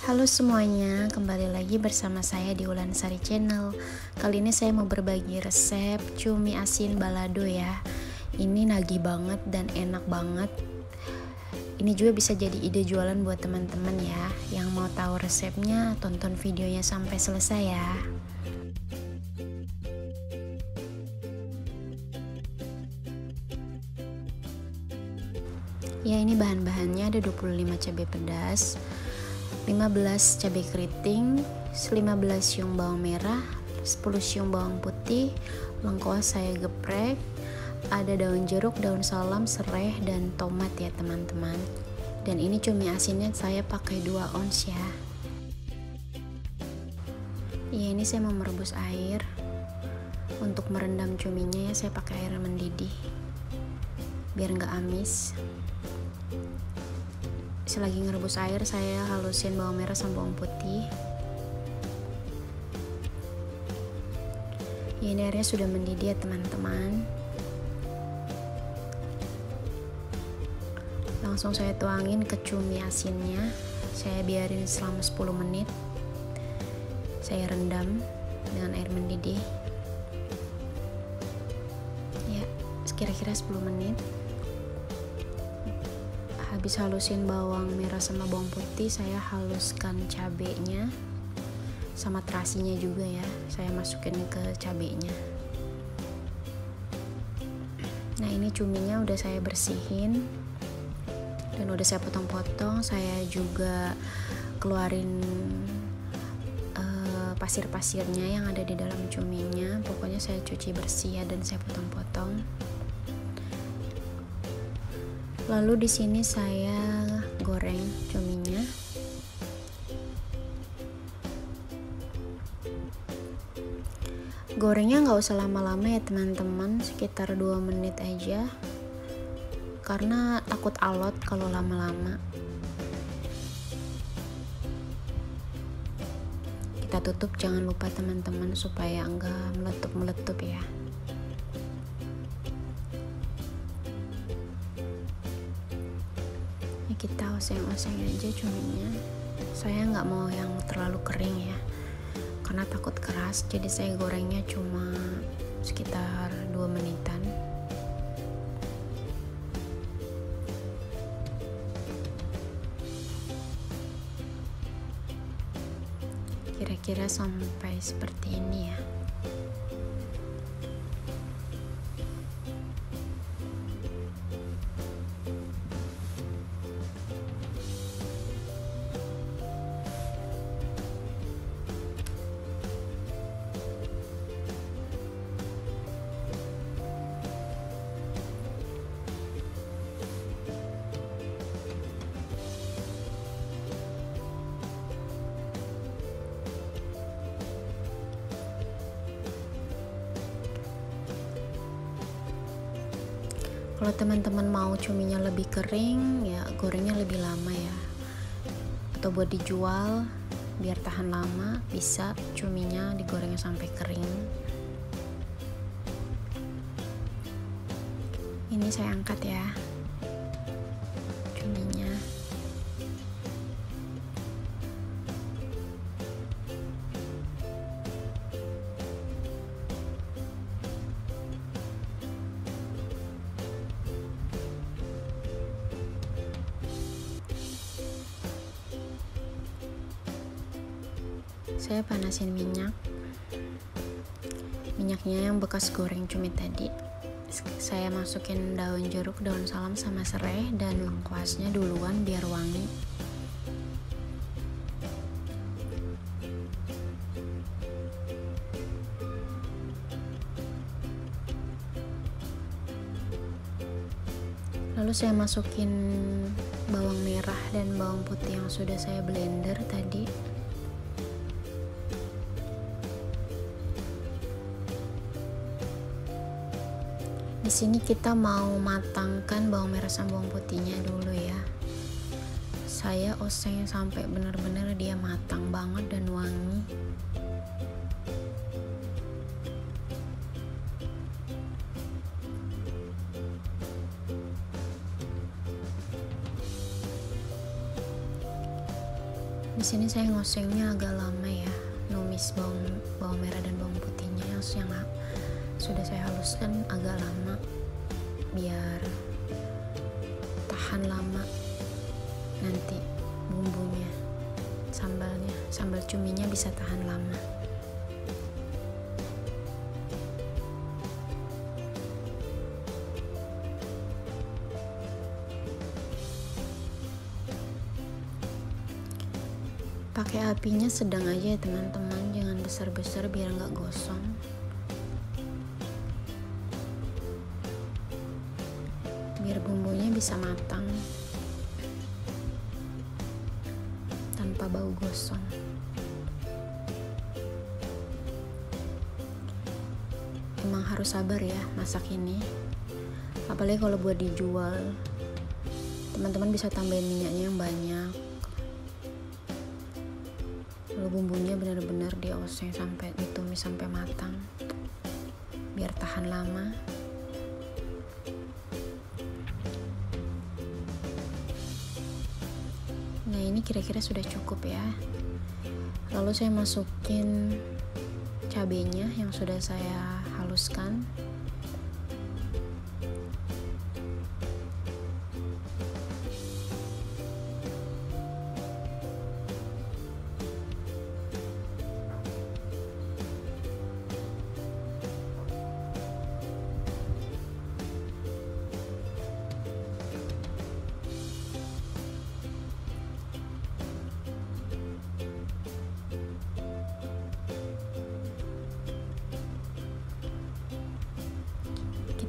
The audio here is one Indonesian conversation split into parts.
Halo semuanya, kembali lagi bersama saya di Ulansari Channel. Kali ini saya mau berbagi resep cumi asin balado ya. Ini nagih banget dan enak banget. Ini juga bisa jadi ide jualan buat teman-teman ya. Yang mau tahu resepnya, tonton videonya sampai selesai ya. Ya, ini bahan-bahannya ada 25 cabai pedas, 15 cabai keriting, 15 siung bawang merah, 10 siung bawang putih, lengkuas saya geprek, ada daun jeruk, daun salam, serai, dan tomat ya teman-teman. Dan ini cumi asinnya saya pakai 2 ons ya. Ya, ini saya mau merebus air. Untuk merendam cuminya ya saya pakai air mendidih biar nggak amis. Selagi ngerebus air, saya halusin bawang merah sama bawang putih. Ya, ini airnya sudah mendidih ya teman-teman. Langsung saya tuangin ke cumi asinnya. Saya biarin selama 10 menit. Saya rendam dengan air mendidih. Ya, kira-kira 10 menit. Habis halusin bawang merah sama bawang putih, saya haluskan cabenya sama terasinya juga ya. Saya masukin ke cabenya. Nah, ini cuminya udah saya bersihin dan udah saya potong-potong. Saya juga keluarin pasir-pasirnya yang ada di dalam cuminya. Pokoknya saya cuci bersih ya, dan saya potong-potong. Lalu di sini saya goreng cuminya. Gorengnya nggak usah lama-lama ya teman-teman, sekitar 2 menit aja. Karena takut alot kalau lama-lama. Kita tutup, jangan lupa teman-teman, supaya nggak meletup-meletup ya. Kita oseng-oseng aja cuminya. Saya nggak mau yang terlalu kering ya, karena takut keras. Jadi saya gorengnya cuma sekitar 2 menitan. Kira-kira sampai seperti ini ya. Kalau teman-teman mau cuminya lebih kering, ya gorengnya lebih lama ya. Atau buat dijual biar tahan lama, bisa cuminya digorengnya sampai kering. Ini saya angkat ya cuminya. Saya panasin minyaknya yang bekas goreng cumi tadi. Saya masukin daun jeruk, daun salam sama serai, dan lengkuasnya duluan biar wangi. Lalu saya masukin bawang merah dan bawang putih yang sudah saya blender tadi. Di sini kita mau matangkan bawang merah sama bawang putihnya dulu ya. Saya oseng sampai benar-benar dia matang banget dan wangi. Di sini saya ngosengnya agak lama ya, numis bawang merah dan bawang putihnya yang sudah saya haluskan agak lama biar tahan lama nanti bumbunya, sambal cuminya bisa tahan lama. Pakai apinya sedang aja ya teman-teman, jangan besar-besar biar nggak gosong. Biar bumbunya bisa matang tanpa bau gosong. Emang harus sabar ya masak ini, apalagi kalau buat dijual. Teman-teman bisa tambahin minyaknya yang banyak, lalu bumbunya benar-benar dioseng sampai ditumis sampai matang biar tahan lama. Nah, ini kira-kira sudah cukup ya. Lalu saya masukin cabenya yang sudah saya haluskan.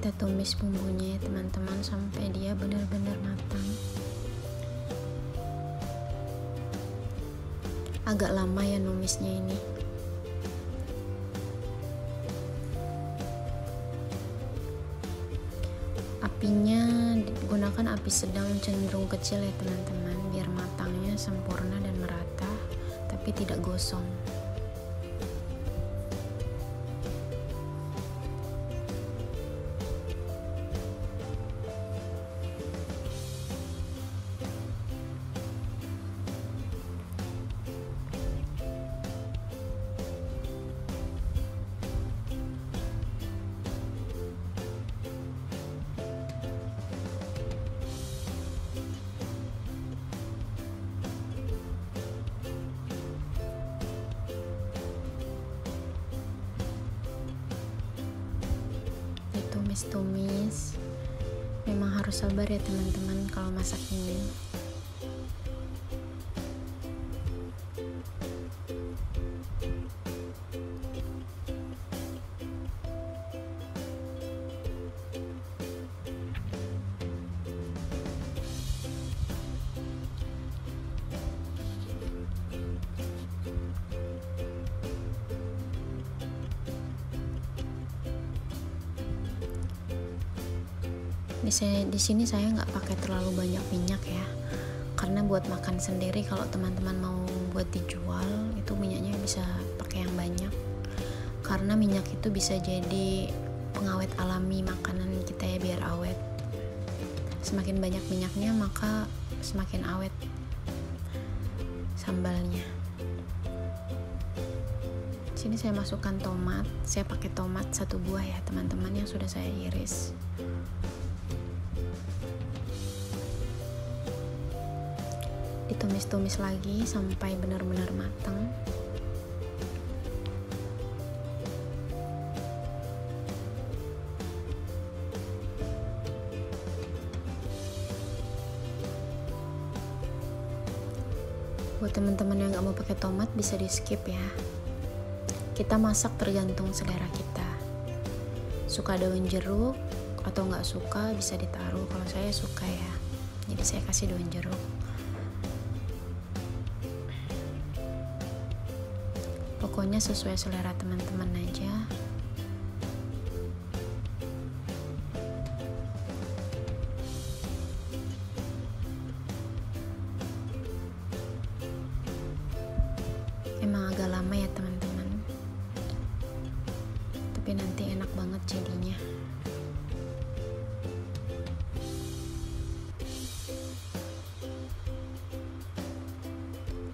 Kita tumis bumbunya ya teman-teman sampai dia benar-benar matang. Agak lama ya numisnya ini. Apinya gunakan api sedang cenderung kecil ya teman-teman, biar matangnya sempurna dan merata tapi tidak gosong. Tumis-tumis. Memang harus sabar ya teman-teman kalau masak ini. Di sini saya nggak pakai terlalu banyak minyak ya, karena buat makan sendiri. Kalau teman-teman mau buat dijual itu minyaknya bisa pakai yang banyak, karena minyak itu bisa jadi pengawet alami makanan kita ya, biar awet. Semakin banyak minyaknya maka semakin awet sambalnya. Sini saya masukkan tomat. Saya pakai tomat 1 buah ya teman-teman yang sudah saya iris. Ditumis-tumis lagi sampai benar-benar matang. Buat teman-teman yang nggak mau pakai tomat bisa di skip ya. Kita masak tergantung selera kita. Suka daun jeruk atau nggak suka bisa ditaruh. Kalau saya suka ya, jadi saya kasih daun jeruk. Pokoknya sesuai selera teman-teman aja. Emang agak lama ya teman-teman, tapi nanti enak banget jadinya.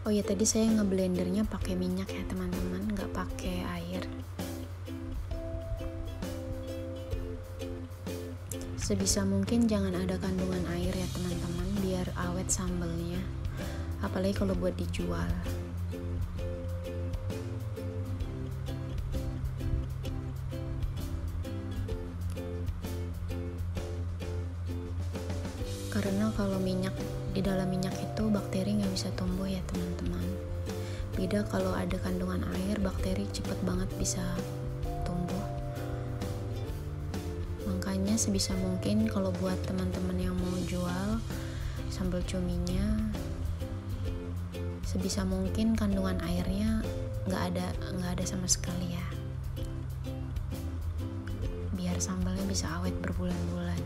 Oh ya, tadi saya ngeblendernya pakai minyak ya teman-teman, nggak pakai air. Sebisa mungkin jangan ada kandungan air ya teman-teman, biar awet sambelnya, apalagi kalau buat dijual. Karena kalau di dalam minyak itu bakteri nggak bisa tumbuh ya teman-teman. Beda kalau ada kandungan air, bakteri cepet banget bisa tumbuh. Makanya sebisa mungkin kalau buat teman-teman yang mau jual sambal cuminya, sebisa mungkin kandungan airnya nggak ada sama sekali ya, biar sambalnya bisa awet berbulan-bulan.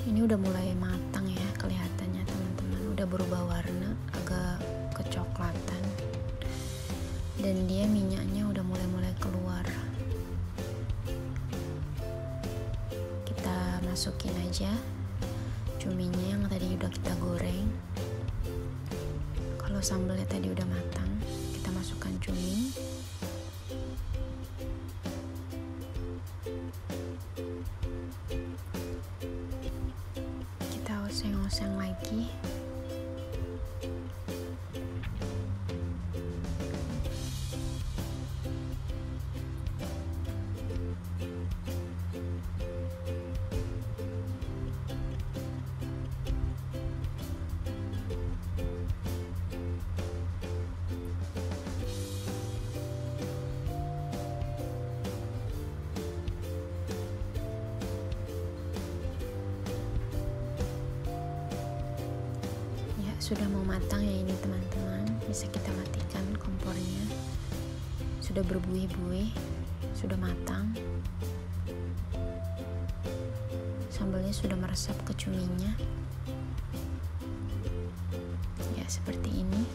Ini udah mulai matang ya kelihatannya teman-teman, udah berubah warna agak kecoklatan, dan dia minyaknya udah mulai keluar. Kita masukin aja cuminya yang tadi udah kita goreng. Kalau sambalnya tadi udah matang, kita masukkan cumi. Oseng-oseng lagi. Sudah mau matang ya ini teman-teman, bisa kita matikan kompornya. Sudah berbuih-buih, sudah matang. Sambalnya sudah meresap ke cuminya. Ya, seperti ini.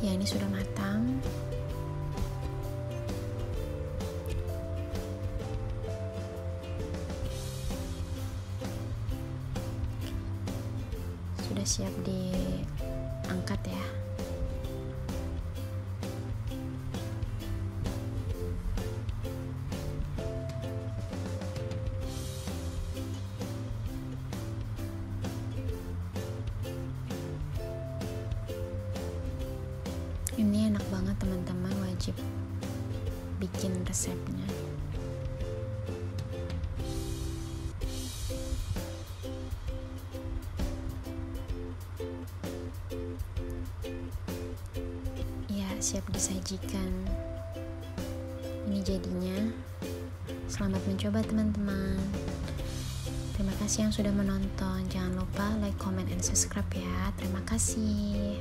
Ya, ini sudah matang. Sudah siap diangkat ya. Ini enak banget teman-teman, wajib bikin resepnya. Ya, siap disajikan. Ini jadinya. Selamat mencoba teman-teman. Terima kasih yang sudah menonton. Jangan lupa like, comment, and subscribe ya. Terima kasih.